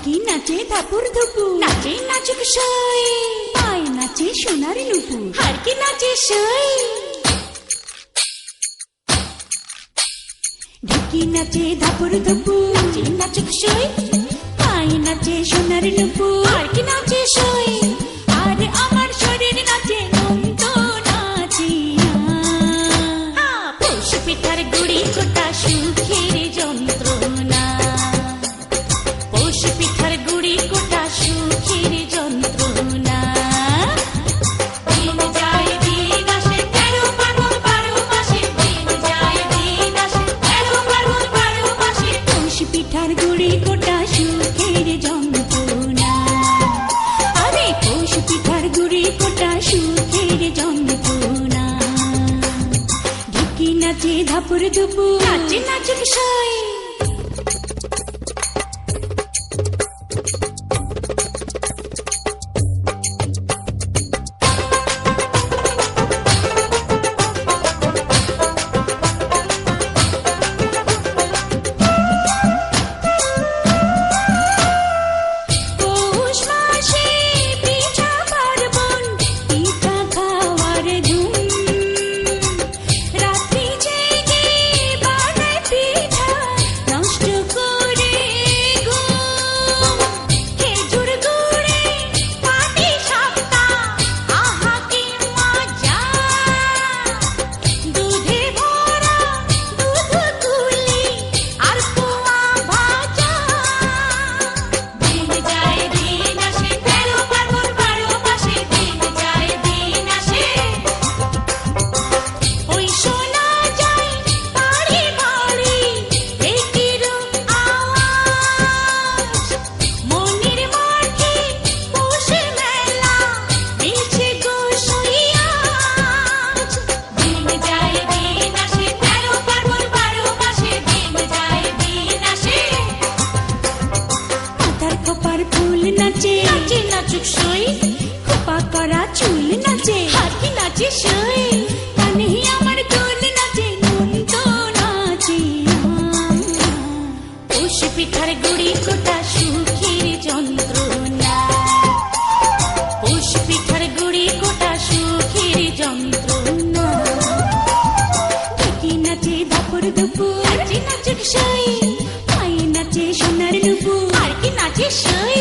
ঢেকি নাচে ধাপুর ধুপুর, নাচে নাচুক সই, পায় নাচে সোনার নুপুর, হারকি নাচে সই। ঢেকি নাচে ধাপুর ধুপুর, নাচে নাচুক সই, পায় নাচে সোনার নুপুর, হারকি নাচে সই। আর আমার শরীর নাচে মন্দ নাচি না, পৌষ পিঠার গুড়ি কোটা সুখের যন্ত্রণা, পৌষ পিঠার গুড়ি কোটা সুখের যন্ত্রণা। দিন যায় দিন আসে ১৩ ফাল্গুন ১২ মাসে, দিন যায় দিন আসে ১৩ ফাল্গুন ১২ মাসে, পৌষ পিঠার গুড়ি কোটা সুখের যন্ত্রণা। আরে পৌষ পিঠার গুড়ি কোটা সুখের যন্ত্রণা। ঢেকি নাচে ধাপুর ধুপুর, নাচে নাচুক সই। পৌষ মাসে পিঠা পার্বণ, পিঠা খাওয়ার ধুম, রাত্রি জেগে বানায় পিঠা নষ্ট করে ঘুম। খেজুর গুড়ে পাটি সাপটা, আহা কি মজা, দুধে ভরা দুধ কুলি আর পোয়া ভাজা। দিন যায় দিন আসে ১৩ ফাল্গুন ১২ মাসে, দিন যায় দিন আসে, ওই শোনা যায় বাড়ি বাড়ি ঢেকির আওয়াজ। মনের মাঠে পৌষে মেলা মিলছে গো সইয়াজ। দিন যায় দিন আসে ১৩ ফাল্গুন ১২ মাসে, দিন যায় দিন আসে, মাথার খোপার ফুল নাচে, নাচে নাচুক সই, খোপা করা চুল নাচে, হারকি নাচে সই। কানে আমার দোল নাচে নন্দ নাচে না, পৌষ পিঠার গুড়ি কোটা সুখের যন্ত্রণা, পৌষ পিঠার গুড়ি কোটা সুখের যন্ত্রণা। ঢেকি নাচে ধাপুর ধুপুর, নাচে নাচুক সই, পায়ে নাচে সোনার নুপুর, হারকি নাচে সই।